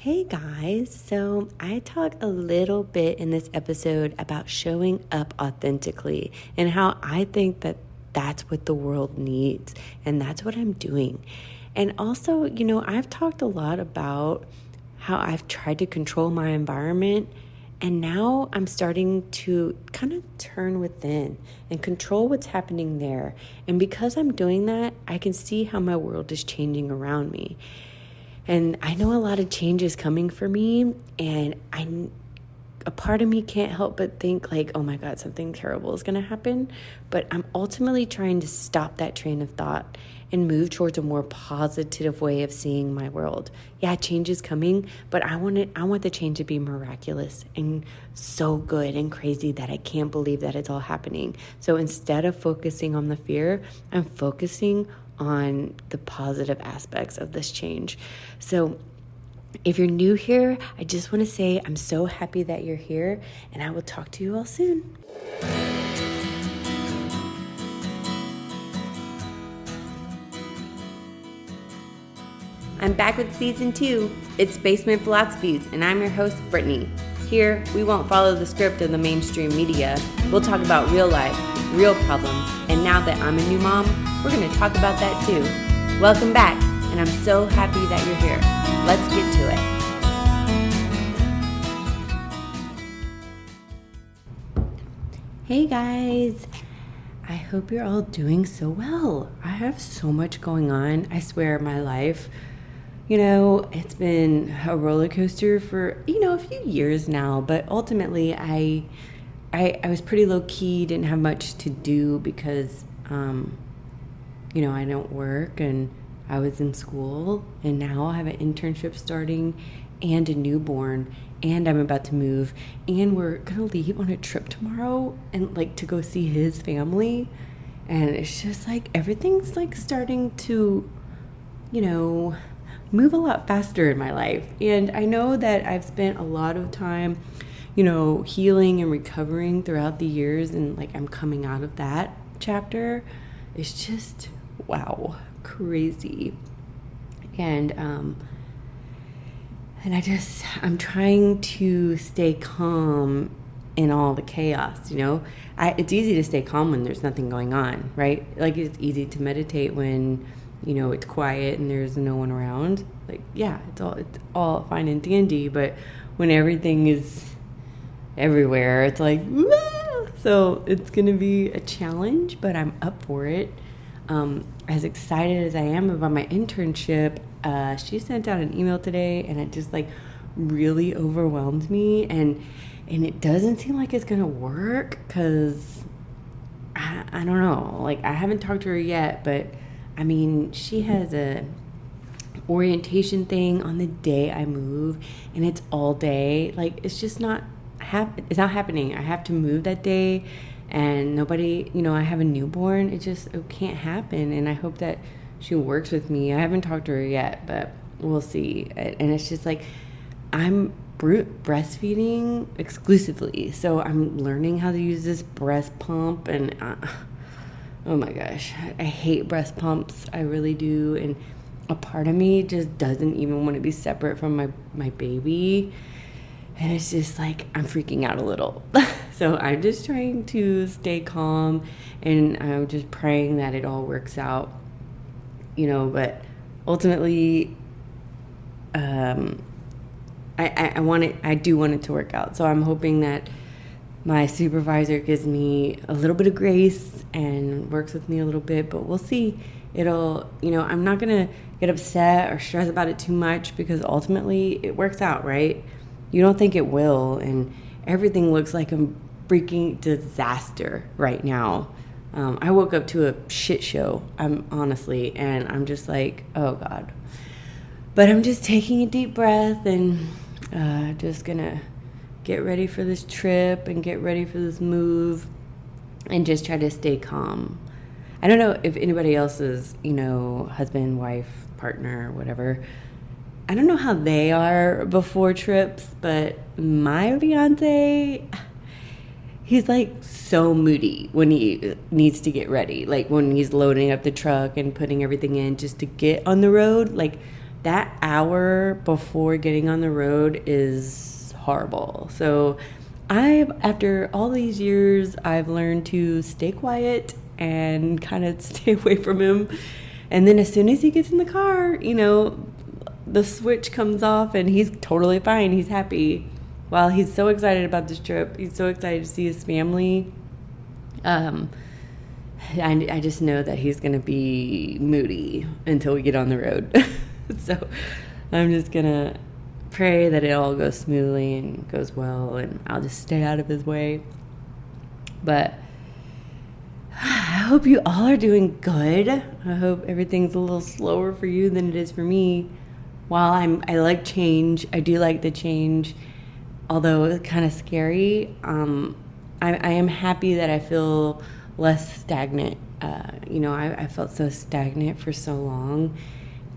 Hey guys, so I talk a little bit in this episode about showing up authentically and how I think that that's what the world needs, and that's what I'm doing. And also, I've talked a lot about how I've tried to control my environment, and now I'm starting to kind of turn within and control what's happening there. And because I'm doing that, I can see how my world is changing around me. And I know a lot of change is coming for me, and a part of me can't help but think like, oh my God, something terrible is going to happen. But I'm ultimately trying to stop that train of thought and move towards a more positive way of seeing my world. Yeah, change is coming, but I want the change to be miraculous and so good and crazy that I can't believe that it's all happening. So instead of focusing on the fear, I'm focusing on the positive aspects of this change. So if you're new here, I just want to say I'm so happy that you're here, and I will talk to you all soon. I'm back with season 2. It's Basement Philosophies, and I'm your host, Brittany. Here, we won't follow the script of the mainstream media. We'll talk about real life, real problems, and now that I'm a new mom, we're going to talk about that too. Welcome back, and I'm so happy that you're here. Let's get to it. Hey guys, I hope you're all doing so well. I have so much going on. I swear my life, it's been a roller coaster for, a few years now, but ultimately I was pretty low key, didn't have much to do because, I don't work and I was in school, and now I have an internship starting and a newborn, and I'm about to move, and we're gonna leave on a trip tomorrow and to go see his family. And it's just everything's starting to, move a lot faster in my life. And I know that I've spent a lot of time, healing and recovering throughout the years, and I'm coming out of that chapter. It's just, wow, crazy. And I'm trying to stay calm in all the chaos, It's easy to stay calm when there's nothing going on, right? It's easy to meditate when, it's quiet and there's no one around. It's all fine and dandy, but when everything is everywhere, it's whoa! So it's going to be a challenge, but I'm up for it. As excited as I am about my internship, she sent out an email today, and it just really overwhelmed me, and it doesn't seem like it's gonna work because I don't know. I haven't talked to her yet, but I mean, she has a orientation thing on the day I move, and it's all day. It's just not it's not happening. I have to move that day, and nobody, I have a newborn. It can't happen. And I hope that she works with me. I haven't talked to her yet, but we'll see. And it's just I'm breastfeeding exclusively. So I'm learning how to use this breast pump, and oh my gosh, I hate breast pumps. I really do. And a part of me just doesn't even want to be separate from my baby. And it's just I'm freaking out a little. So I'm just trying to stay calm, and I'm just praying that it all works out, but ultimately, I do want it to work out. So I'm hoping that my supervisor gives me a little bit of grace and works with me a little bit, but we'll see. I'm not going to get upset or stress about it too much, because ultimately it works out, right? You don't think it will, and everything looks like a freaking disaster right now. I woke up to a shit show, honestly, and I'm just oh God. But I'm just taking a deep breath and just gonna get ready for this trip and get ready for this move and just try to stay calm. I don't know if anybody else's, husband, wife, partner, whatever, I don't know how they are before trips, but my fiance, he's so moody when he needs to get ready. When he's loading up the truck and putting everything in just to get on the road, that hour before getting on the road is horrible. So after all these years, I've learned to stay quiet and kind of stay away from him. And then as soon as he gets in the car, the switch comes off and he's totally fine. He's happy. While he's so excited about this trip, he's so excited to see his family. I just know that he's going to be moody until we get on the road. So I'm just going to pray that it all goes smoothly and goes well, and I'll just stay out of his way. But I hope you all are doing good. I hope everything's a little slower for you than it is for me. While I like change, I do like the change, although it's kind of scary. I am happy that I feel less stagnant. I felt so stagnant for so long.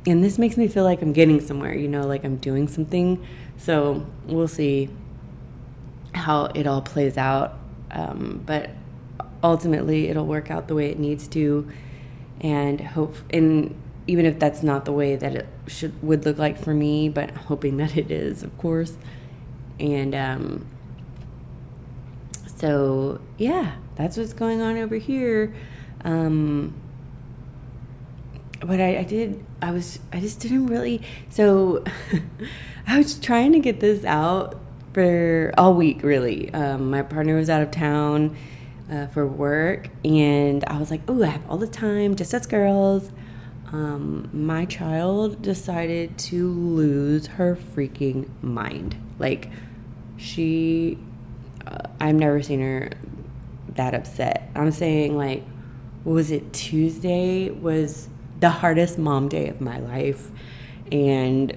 And this makes me feel like I'm getting somewhere, like I'm doing something. So we'll see how it all plays out. But ultimately, it'll work out the way it needs to. And even if that's not the way that it would look like for me, but hoping that it is, of course. And so, yeah, that's what's going on over here. But I just didn't really, so I was trying to get this out for all week, really. My partner was out of town for work, and I was like, oh, I have all the time, just us girls. My child decided to lose her freaking mind. Like, I've never seen her that upset. I'm saying, like, what was it, Tuesday was the hardest mom day of my life, and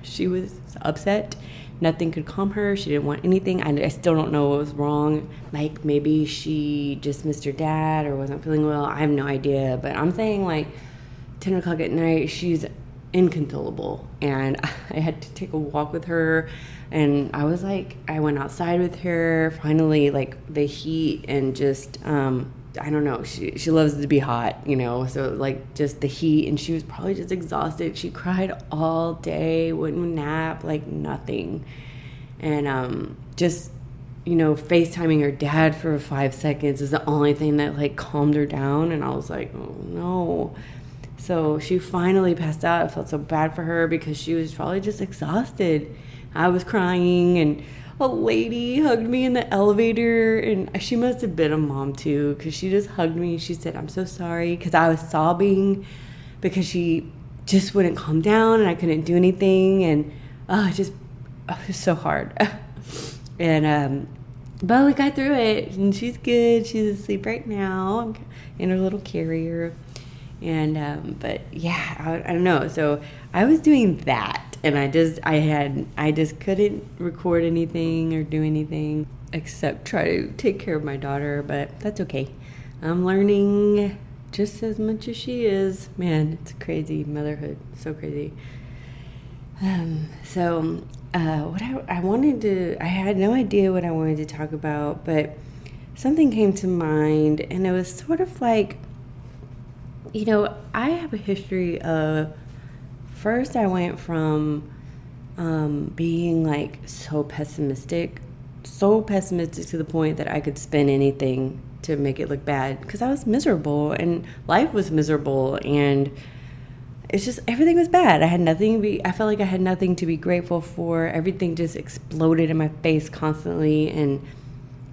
she was upset. Nothing could calm her. She didn't want anything. I still don't know what was wrong. Like, maybe she just missed her dad or wasn't feeling well. I have no idea. But I'm saying, like, 10 o'clock at night, she's inconsolable. And I had to take a walk with her. And I went outside with her. Finally, like, the heat and just, I don't know. She loves to be hot, So, like, just the heat. And she was probably just exhausted. She cried all day, wouldn't nap, like nothing. And just, FaceTiming her dad for 5 seconds is the only thing that, like, calmed her down. And I was like, oh, no. So she finally passed out. I felt so bad for her because she was probably just exhausted. I was crying, and a lady hugged me in the elevator, and she must have been a mom too, because she just hugged me. She said, I'm so sorry, because I was sobbing because she just wouldn't calm down and I couldn't do anything, and it was so hard. And but we got through it, and she's good. She's asleep right now. I'm in her little carrier. And but yeah, I don't know. So I was doing that, and I just couldn't record anything or do anything except try to take care of my daughter. But that's okay. I'm learning just as much as she is. Man, it's crazy, motherhood, so crazy. What I had no idea what I wanted to talk about, but something came to mind, and it was sort of like, I have a history of, first I went from being like so pessimistic to the point that I could spin anything to make it look bad, because I was miserable and life was miserable, and it's just, everything was bad. I felt like I had nothing to be grateful for. Everything just exploded in my face constantly, and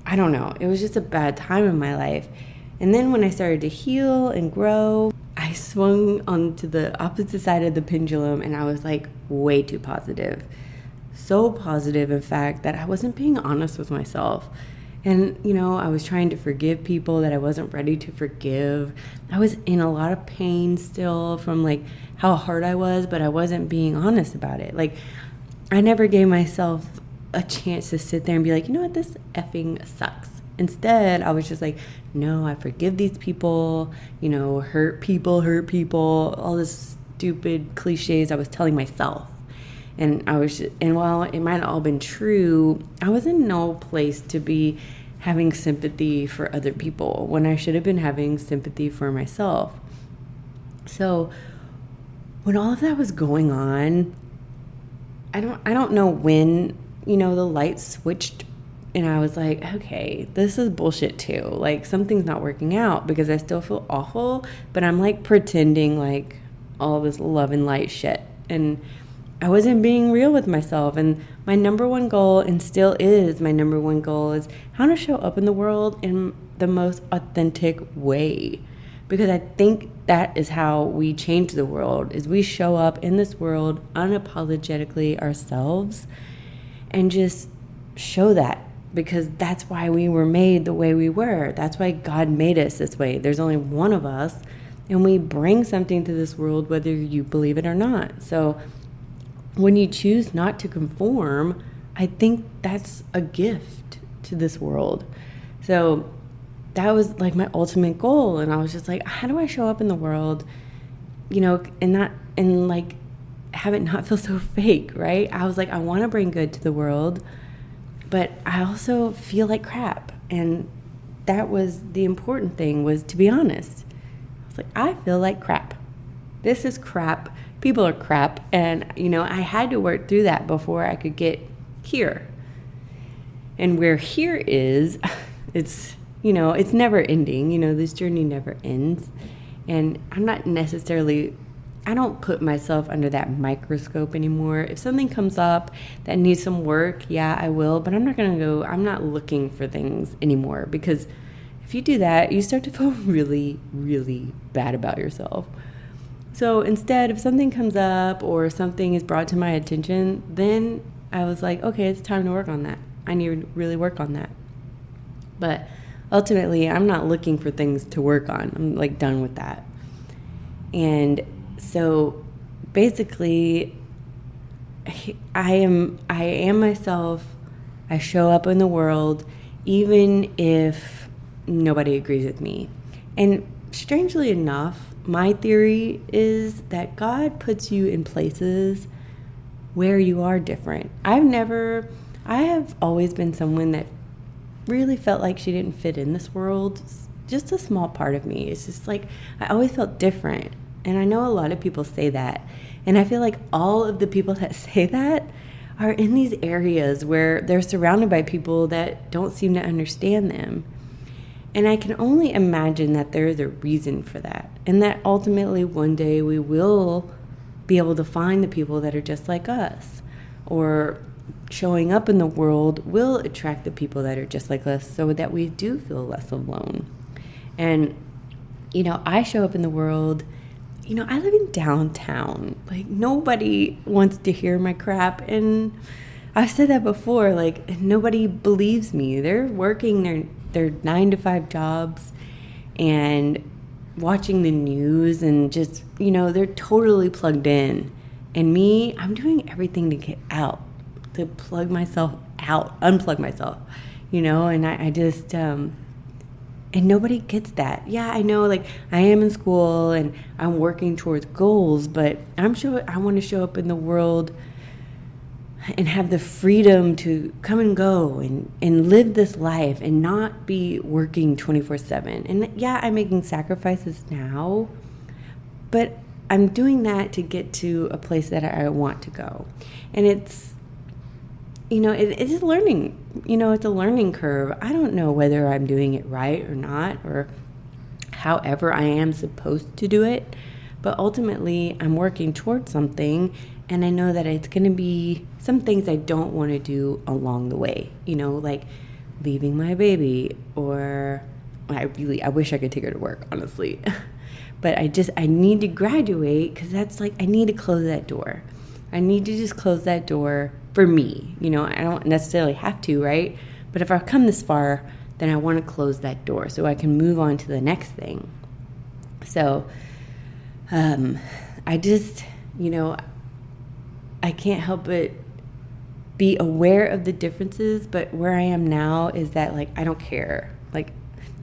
I don't know, it was just a bad time in my life. And then when I started to heal and grow, I swung onto the opposite side of the pendulum, and I was like way too positive. So positive, in fact, that I wasn't being honest with myself. And, I was trying to forgive people that I wasn't ready to forgive. I was in a lot of pain still from like how hard I was, but I wasn't being honest about it. Like, I never gave myself a chance to sit there and be like, you know what, this effing sucks. Instead, I was just like, no, I forgive these people, hurt people, all this stupid cliches I was telling myself. And while it might have all been true, I was in no place to be having sympathy for other people when I should have been having sympathy for myself. So when all of that was going on, I don't know when, the light switched and I was like, okay, this is bullshit too. Like something's not working out because I still feel awful, but I'm like pretending like all this love and light shit. And I wasn't being real with myself. And my number one goal, and still is my number one goal, is how to show up in the world in the most authentic way. Because I think that is how we change the world, is we show up in this world unapologetically ourselves and just show that, because that's why we were made the way we were. That's why God made us this way. There's only one of us, and we bring something to this world whether you believe it or not. So when you choose not to conform, I think that's a gift to this world. So that was like my ultimate goal. And I was just like, how do I show up in the world, and like have it not feel so fake, right? I was like, I want to bring good to the world, but I also feel like crap. And that was the important thing, was to be honest. I was like, I feel like crap. This is crap. People are crap. And, I had to work through that before I could get here. And where here is, it's never ending. This journey never ends. And I'm not necessarily, I don't put myself under that microscope anymore. If something comes up that needs some work, yeah, I will. But I'm not looking for things anymore, because if you do that, you start to feel really, really bad about yourself. So instead, if something comes up or something is brought to my attention, then I was like, okay, it's time to work on that. I need to really work on that. But ultimately, I'm not looking for things to work on. I'm like done with that. And so basically, I am myself. I show up in the world even if nobody agrees with me. And strangely enough, my theory is that God puts you in places where you are different. I have always been someone that really felt like she didn't fit in this world. Just a small part of me. It's just like, I always felt different. And I know a lot of people say that. And I feel like all of the people that say that are in these areas where they're surrounded by people that don't seem to understand them. And I can only imagine that there is a reason for that. And that ultimately one day we will be able to find the people that are just like us. Or showing up in the world will attract the people that are just like us, so that we do feel less alone. And, I show up in the world, I live in downtown. Like, nobody wants to hear my crap. And I've said that before, like, nobody believes me. They're working their 9-to-5 jobs and watching the news and just, they're totally plugged in. And me, I'm doing everything to get out, to plug myself out, unplug myself, and I just, and nobody gets that. Yeah, I know, like, I am in school and I'm working towards goals, but I want to show up in the world and have the freedom to come and go and live this life and not be working 24/7. And yeah, I'm making sacrifices now, but I'm doing that to get to a place that I want to go. And it's, it's a learning, it's a learning curve. I don't know whether I'm doing it right or not, or however I am supposed to do it, but ultimately I'm working towards something. And I know that it's going to be some things I don't want to do along the way, like leaving my baby, or I wish I could take her to work, honestly. But I need to graduate, because that's like, I need to close that door. I need to just close that door for me. I don't necessarily have to, right? But if I've come this far, then I want to close that door so I can move on to the next thing. So I just, I can't help but be aware of the differences, but where I am now is that, like, I don't care. Like,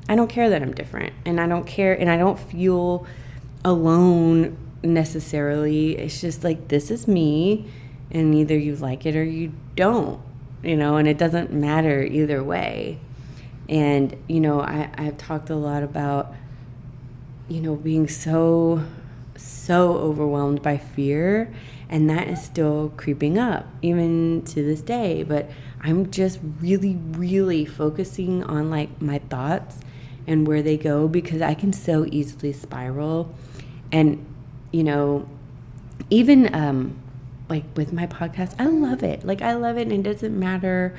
I don't care that I'm different, and I don't care, and I don't feel alone necessarily. It's just like, this is me, and either you like it or you don't, and it doesn't matter either way. And, I've talked a lot about, being so so overwhelmed by fear, and that is still creeping up even to this day. But I'm just really, really focusing on like my thoughts and where they go, because I can so easily spiral. And even like with my podcast, I love it. Like, I love it, and it doesn't matter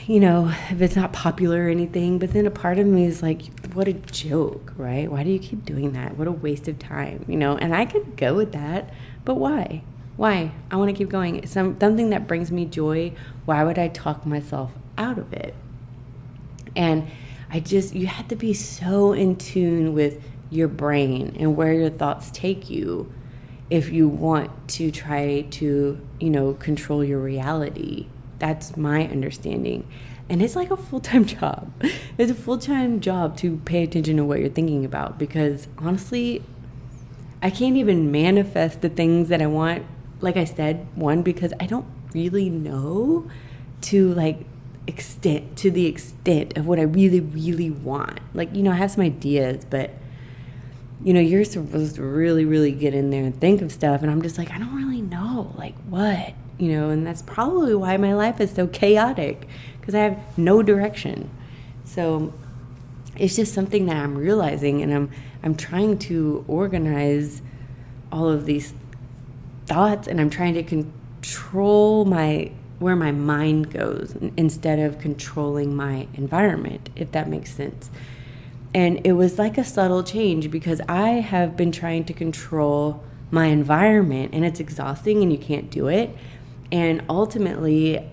if it's not popular or anything. But then a part of me is like, what a joke, right? Why do you keep doing that? What a waste of time, and I could go with that, but why? I want to keep going. Something that brings me joy. Why would I talk myself out of it? And you have to be so in tune with your brain and where your thoughts take you if you want to try to, control your reality. That's my understanding. And it's like a full-time job. It's a full-time job to pay attention to what you're thinking about, because honestly, I can't even manifest the things that I want. Like I said, one, because I don't really know to the extent of what I really, really want. Like, I have some ideas, but you're supposed to really, really get in there and think of stuff. And I'm just like, I don't really know, like what, and that's probably why my life is so chaotic, because I have no direction. So it's just something that I'm realizing, and I'm trying to organize all of these thoughts, and I'm trying to control where my mind goes instead of controlling my environment, if that makes sense. And it was like a subtle change, because I have been trying to control my environment, and it's exhausting, and you can't do it. And ultimately,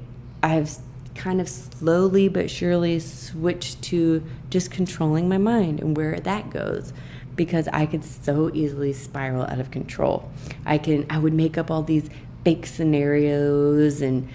I've kind of slowly but surely switched to just controlling my mind and where that goes, because I could so easily spiral out of control. I would make up all these fake scenarios and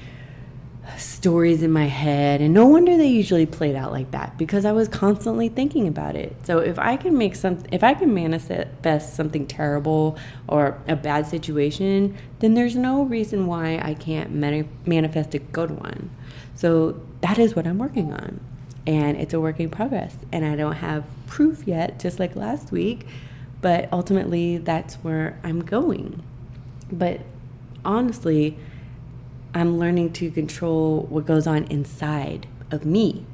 stories in my head, and no wonder they usually played out like that, because I was constantly thinking about it. So if I can manifest something terrible or a bad situation, then there's no reason why I can't manifest a good one. So that is what I'm working on, and it's a work in progress, and I don't have proof yet, just like last week, but ultimately that's where I'm going. But honestly, I'm learning to control what goes on inside of me.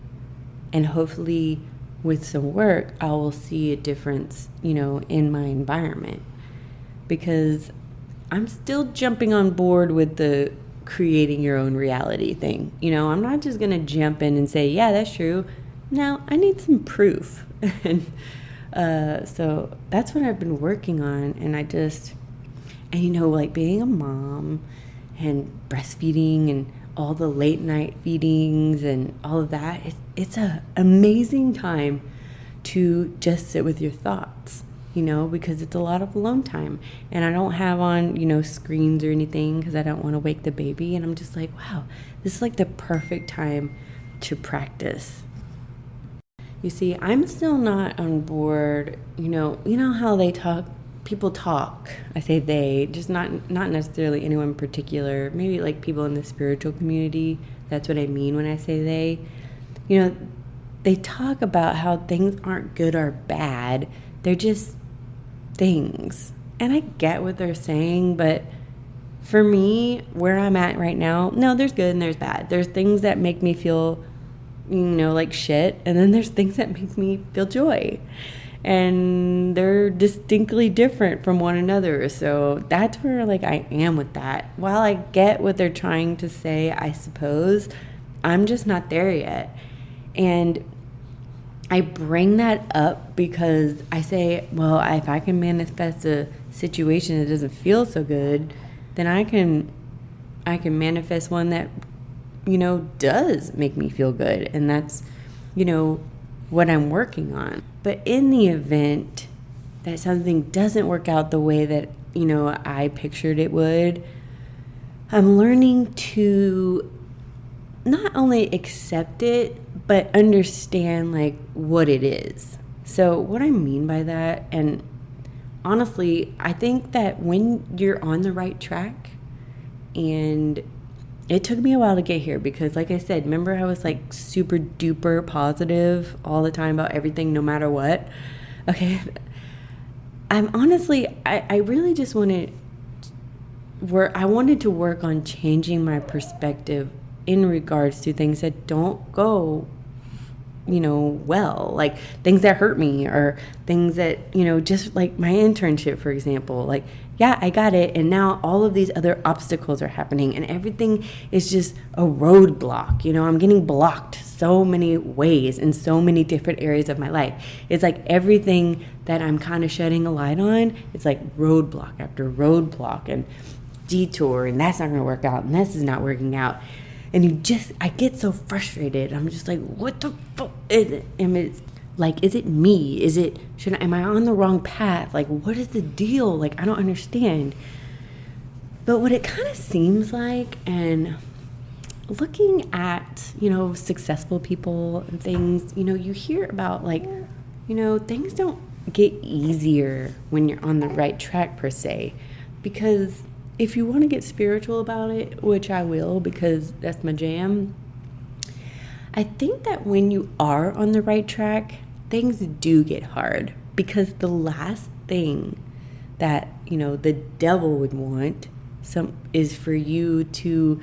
And hopefully with some work, I will see a difference, in my environment. Because I'm still jumping on board with the creating your own reality thing. I'm not just going to jump in and say, yeah, that's true. No, I need some proof. And so that's what I've been working on. And like being a mom and breastfeeding and all the late night feedings and all of that, it's an amazing time to just sit with your thoughts, because it's a lot of alone time. And I don't have on, screens or anything, because I don't want to wake the baby. And I'm just like, wow, this is like the perfect time to practice. You see, I'm still not on board, how people talk. I say they, just not necessarily anyone in particular, maybe like people in the spiritual community. That's what I mean when I say they. They talk about how things aren't good or bad. They're just things. And I get what they're saying, but for me, where I'm at right now, no, there's good and there's bad. There's things that make me feel, like shit, and then there's things that make me feel joy. And they're distinctly different from one another. So that's where I am with that. While I get what they're trying to say, I suppose, I'm just not there yet. And I bring that up because I say, well, if I can manifest a situation that doesn't feel so good, then I can manifest one that, does make me feel good. And that's, what I'm working on. But in the event that something doesn't work out the way that, I pictured it would, I'm learning to not only accept it, but understand what it is. So what I mean by that, and honestly, I think that when you're on the right track, and it took me a while to get here because, like I said, remember I was super duper positive all the time about everything, no matter what? Okay. I'm honestly, I really just wanted I wanted to work on changing my perspective in regards to things that don't go, well, like things that hurt me, or things that, just like my internship, for example. Like, yeah, I got it, and now all of these other obstacles are happening, and everything is just a roadblock. I'm getting blocked so many ways in so many different areas of my life. It's like everything that I'm kind of shedding a light on, it's like roadblock after roadblock and detour, and that's not going to work out, and this is not working out. And I get so frustrated. I'm just like, what the fuck is it? And it's like, is it me? Am I on the wrong path? Like, what is the deal? Like, I don't understand. But what it kind of seems like, and looking at, successful people and things, you hear about, like, things don't get easier when you're on the right track, per se. Because if you want to get spiritual about it, which I will because that's my jam, I think that when you are on the right track, things do get hard. Because the last thing that, the devil would want is for you to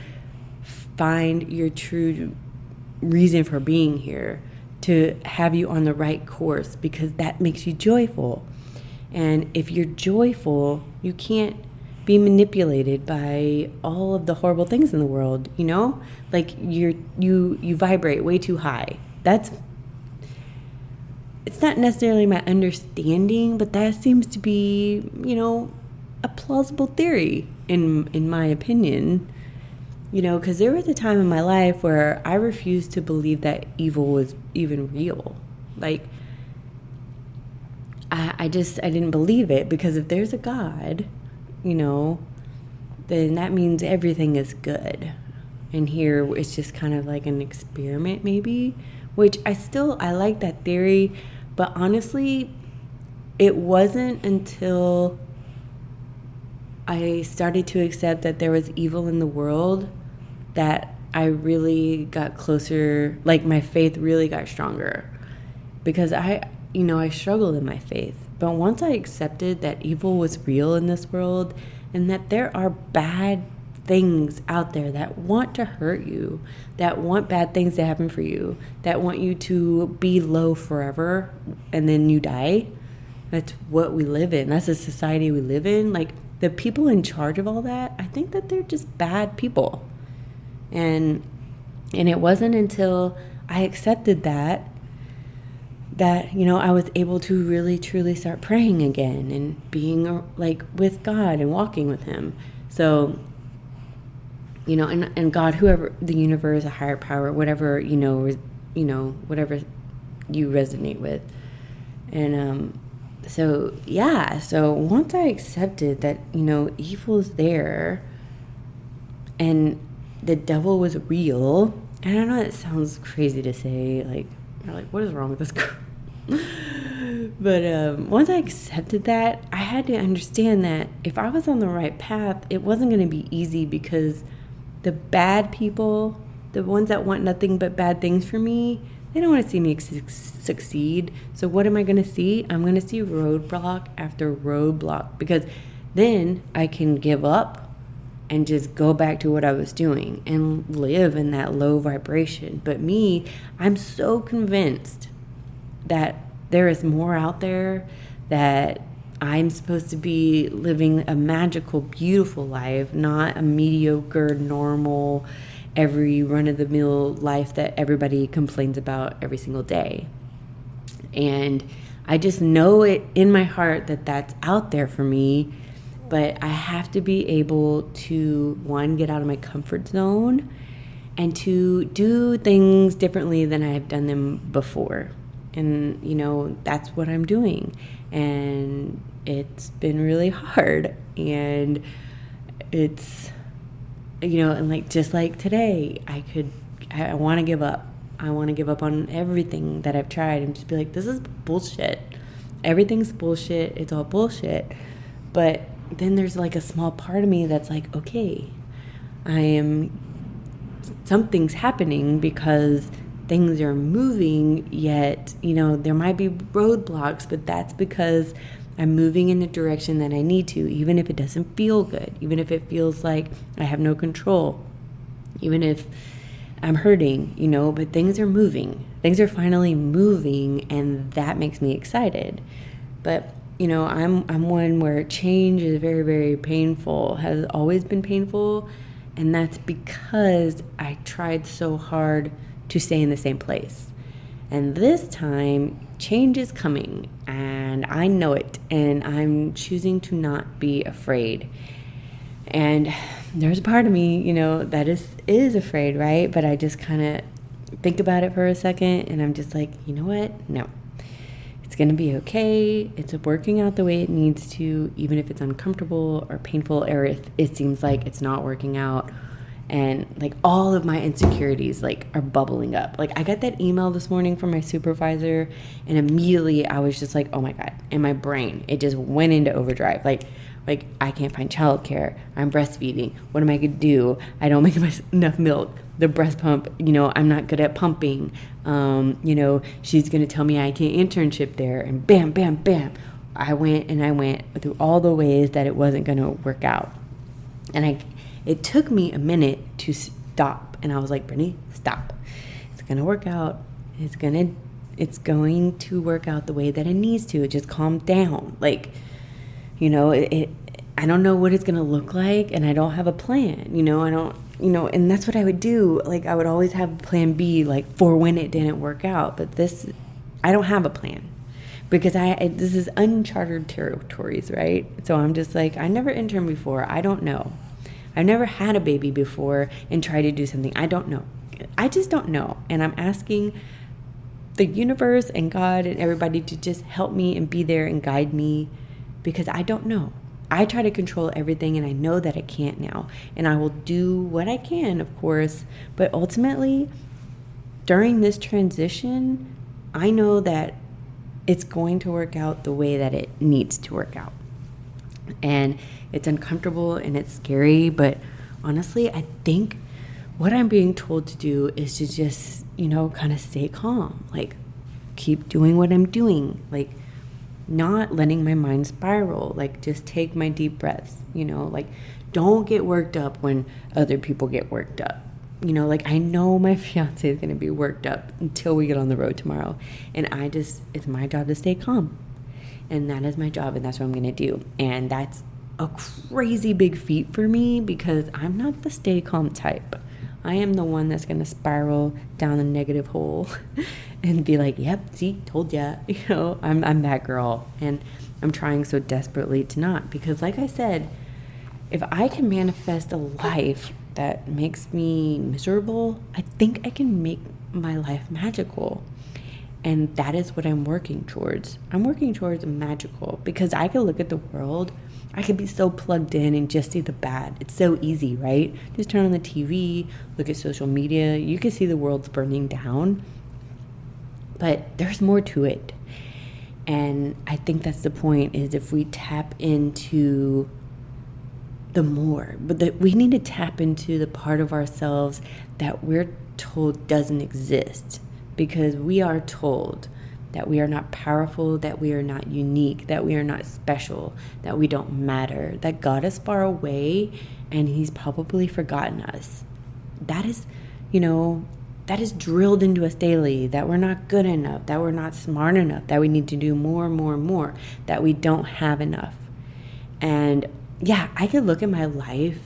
find your true reason for being here, to have you on the right course, because that makes you joyful. And if you're joyful, you can't be manipulated by all of the horrible things in the world, like you vibrate way too high. It's not necessarily my understanding, but that seems to be, a plausible theory in my opinion, because there was a time in my life where I refused to believe that evil was even real. Like, I didn't believe it, because if there's a God, then that means everything is good. And here it's just kind of like an experiment, maybe, which I like that theory. But honestly, it wasn't until I started to accept that there was evil in the world that I really got closer, like my faith really got stronger. Because I struggled in my faith. But once I accepted that evil was real in this world, and that there are bad things out there that want to hurt you, that want bad things to happen for you, that want you to be low forever and then you die. That's what we live in. That's the society we live in. Like, the people in charge of all that, I think that they're just bad people. And it wasn't until I accepted that I was able to really truly start praying again and being like with God and walking with him. So, and God, whoever, the universe, a higher power, whatever, whatever you resonate with. And so once I accepted that, evil is there and the devil was real, and I know it sounds crazy to say, like, you're like, what is wrong with this girl? But once I accepted that, I had to understand that if I was on the right path, it wasn't going to be easy, because the bad people, the ones that want nothing but bad things for me, they don't want to see me succeed. So what am I going to see? I'm going to see roadblock after roadblock, because then I can give up and just go back to what I was doing and live in that low vibration. But me, I'm so convinced that there is more out there, that I'm supposed to be living a magical, beautiful life, not a mediocre, normal, every run-of-the-mill life that everybody complains about every single day. And I just know it in my heart that that's out there for me, but I have to be able to, one, get out of my comfort zone, and to do things differently than I've done them before. And, that's what I'm doing. And it's been really hard. And it's, and like, just like today, I want to give up. I want to give up on everything that I've tried and just be like, this is bullshit. Everything's bullshit. It's all bullshit. But then there's like a small part of me that's like, okay, something's happening, because things are moving, yet, there might be roadblocks, but that's because I'm moving in the direction that I need to, even if it doesn't feel good, even if it feels like I have no control, even if I'm hurting, but things are moving. Things are finally moving, and that makes me excited. But, I'm one where change is very, very painful, has always been painful, and that's because I tried so hard to stay in the same place. And this time, change is coming, and I know it, and I'm choosing to not be afraid. And there's a part of me, that is afraid, right? But I just kind of think about it for a second, and I'm just like, you know what? No. It's going to be okay. It's working out the way it needs to, even if it's uncomfortable or painful, or if it seems like it's not working out. And like all of my insecurities are bubbling up. I got that email this morning from my supervisor, and immediately I was just like, oh my God. And my brain, it just went into overdrive. Like I can't find childcare. I'm breastfeeding. What am I going to do? I don't make enough milk. The breast pump, I'm not good at pumping. She's going to tell me I can't internship there. And bam, bam, bam. I went through all the ways that it wasn't going to work out. And it took me a minute to stop. And I was like, Brittany, stop. It's going to work out. It's going to work out the way that it needs to. Just calm down. I don't know what it's going to look like, and I don't have a plan. And that's what I would do. I would always have a plan B, for when it didn't work out. But I don't have a plan, because this is uncharted territories, right? So I'm just I never interned before. I don't know. I've never had a baby before and tried to do something. I don't know. I just don't know. And I'm asking the universe and God and everybody to just help me and be there and guide me, because I don't know. I try to control everything, and I know that I can't now. And I will do what I can, of course. But ultimately, during this transition, I know that it's going to work out the way that it needs to work out. And it's uncomfortable and it's scary, but honestly, I think what I'm being told to do is to just, kind of stay calm, keep doing what I'm doing, not letting my mind spiral, just take my deep breaths, don't get worked up when other people get worked up. I know my fiance is going to be worked up until we get on the road tomorrow, and it's my job to stay calm. And that is my job, and that's what I'm going to do. And that's a crazy big feat for me, because I'm not the stay calm type. I am the one that's going to spiral down the negative hole and be like, yep, see, told ya. I'm that girl. And I'm trying so desperately to not, because like I said, if I can manifest a life that makes me miserable, I think I can make my life magical. And that is what I'm working towards. I'm working towards magical, because I could look at the world. I could be so plugged in and just see the bad. It's so easy, right? Just turn on the TV, look at social media. You can see the world's burning down. But there's more to it. And I think that's the point, is if we tap into the more. But we need to tap into the part of ourselves that we're told doesn't exist. Because we are told that we are not powerful, that we are not unique, that we are not special, that we don't matter, that God is far away and he's probably forgotten us. That is, that is drilled into us daily, that we're not good enough, that we're not smart enough, that we need to do more, that we don't have enough. And yeah, I could look at my life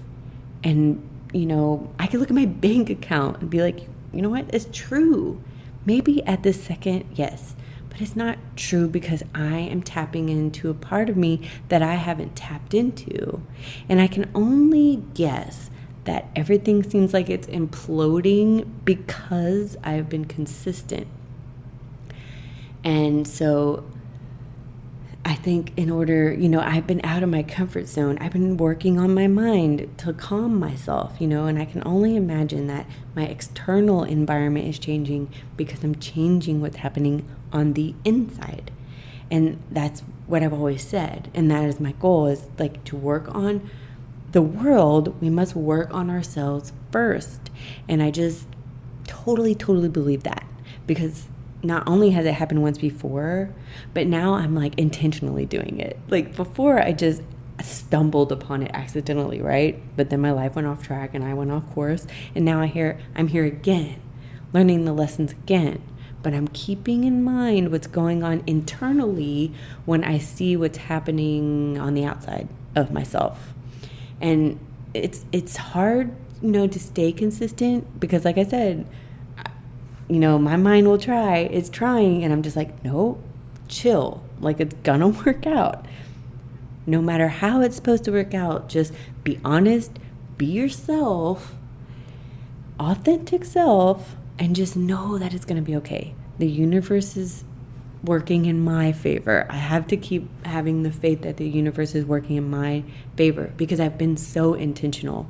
and, I could look at my bank account and be like, you know what, it's true. Maybe at this second, yes, but it's not true, because I am tapping into a part of me that I haven't tapped into. And I can only guess that everything seems like it's imploding because I've been consistent. And so I think in order, I've been out of my comfort zone. I've been working on my mind to calm myself, and I can only imagine that my external environment is changing because I'm changing what's happening on the inside. And that's what I've always said. And that is my goal, is to work on the world. We must work on ourselves first. And I just totally believe that, because not only has it happened once before, but now I'm like intentionally doing it. Like before, I just stumbled upon it accidentally, right? But then my life went off track and I went off course, and now I'm here again, learning the lessons again. But I'm keeping in mind what's going on internally when I see what's happening on the outside of myself. And it's hard, to stay consistent because, like I said, my mind it's trying, and I'm just like, no, chill. Like, it's gonna work out. No matter how it's supposed to work out, just be honest, be yourself, authentic self, and just know that it's gonna be okay. The universe is working in my favor. I have to keep having the faith that the universe is working in my favor because I've been so intentional.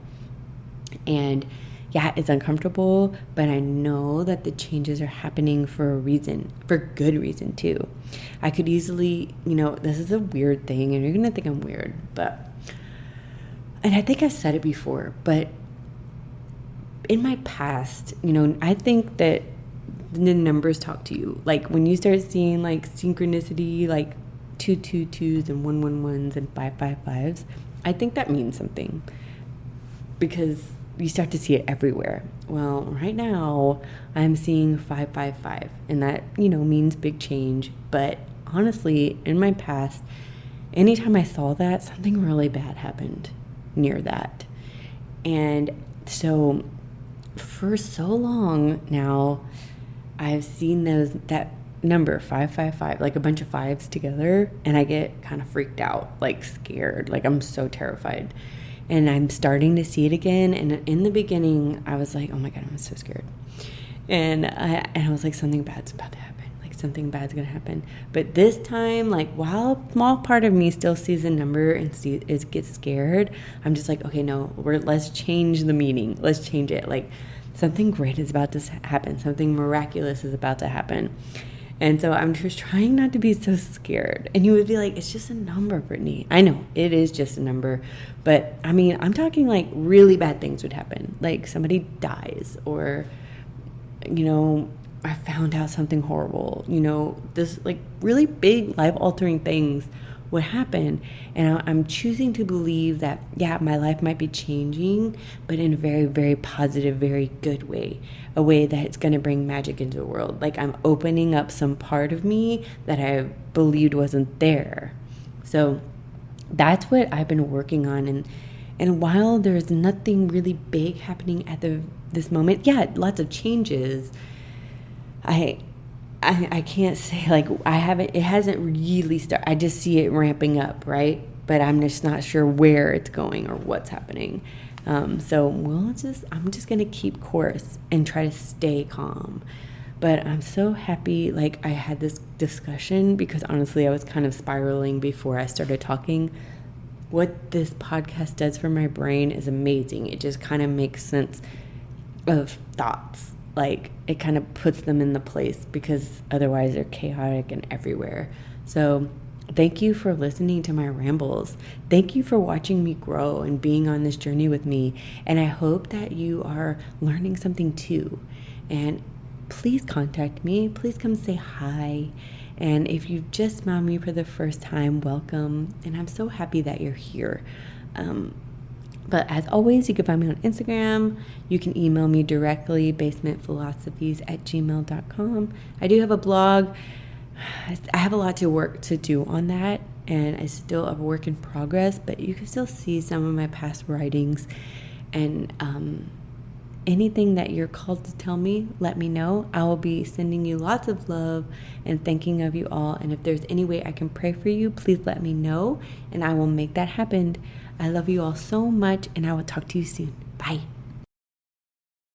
And yeah, it's uncomfortable, but I know that the changes are happening for a reason, for good reason too. I could easily, this is a weird thing, and you're going to think I'm weird, and I think I've said it before, but in my past, I think that the numbers talk to you. Like when you start seeing like synchronicity, like 222s and 111s and 555s, I think that means something because you start to see it everywhere. Well, right now I'm seeing 555, and that, means big change. But honestly, in my past, anytime I saw that, something really bad happened near that. And so for so long now, I've seen that number 555, like a bunch of fives together, and I get kind of freaked out, like scared, like I'm so terrified. And I'm starting to see it again. And in the beginning, I was like, oh my God, I'm so scared. And I was like, something bad's about to happen. Like something bad's going to happen. But this time, like while a small part of me still sees the number and gets scared, I'm just like, okay, no, let's change the meaning. Let's change it. Like something great is about to happen. Something miraculous is about to happen. And so I'm just trying not to be so scared. And you would be like, it's just a number, Brittany. I know, it is just a number. But, I mean, I'm talking like really bad things would happen. Like somebody dies or, I found out something horrible. This like really big life-altering things would happen. And I'm choosing to believe that, yeah, my life might be changing, but in a very, very positive, very good way. A way that it's going to bring magic into the world. Like I'm opening up some part of me that I believed wasn't there. So that's what I've been working on. And while there's nothing really big happening at this moment, yeah, lots of changes. I can't say like it hasn't really started. I just see it ramping up, right? But I'm just not sure where it's going or what's happening. So I'm just going to keep course and try to stay calm. But I'm so happy, like I had this discussion because honestly, I was kind of spiraling before I started talking. What this podcast does for my brain is amazing. It just kind of makes sense of thoughts. Like it kind of puts them in the place because otherwise they're chaotic and everywhere. So thank you for listening to my rambles. Thank you for watching me grow and being on this journey with me. And I hope that you are learning something too. And please contact me. Please come say hi. And if you've just found me for the first time, welcome. And I'm so happy that you're here. But as always, you can find me on Instagram. You can email me directly, basementphilosophies@gmail.com. I do have a blog. I have a lot to work to do on that, and it's still a work in progress, but you can still see some of my past writings. And anything that you're called to tell me, let me know. I will be sending you lots of love and thanking of you all. And if there's any way I can pray for you, please let me know, and I will make that happen. I love you all so much, and I will talk to you soon. Bye.